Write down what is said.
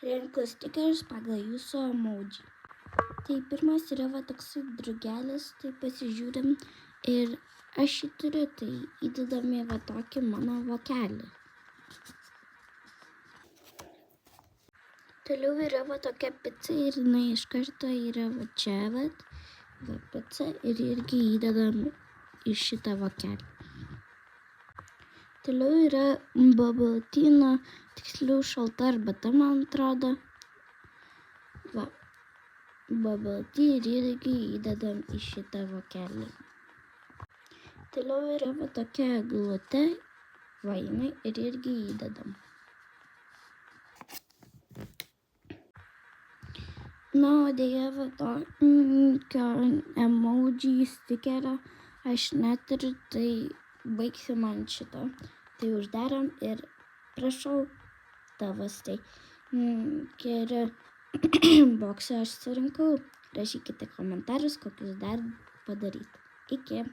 Renku stikerius pagal jūsų emoji. Tai pirmas yra toksai drugelis, tai pasižiūrim ir aš jį turiu, tai įdedame tokį mano vokelį. Toliau yra tokia pica ir jinai iš karto yra čia pica ir irgi įdedam į šitą vokelį. Toliau yra bubble tea, tiksliau šalta arbata, man atrodo. Bubble tea ir irgi įdedam į šitą vokelį. Toliau yra tokia eglutė, jinai ir irgi įdedam. O dėja, tokio emoji stikerio aš neturiu, tai baigsiu man šitą. Tai uždarom ir prašau tavas, tai keri boksą aš surinkau. Rašykite komentarus, kokius dar padaryti. Iki.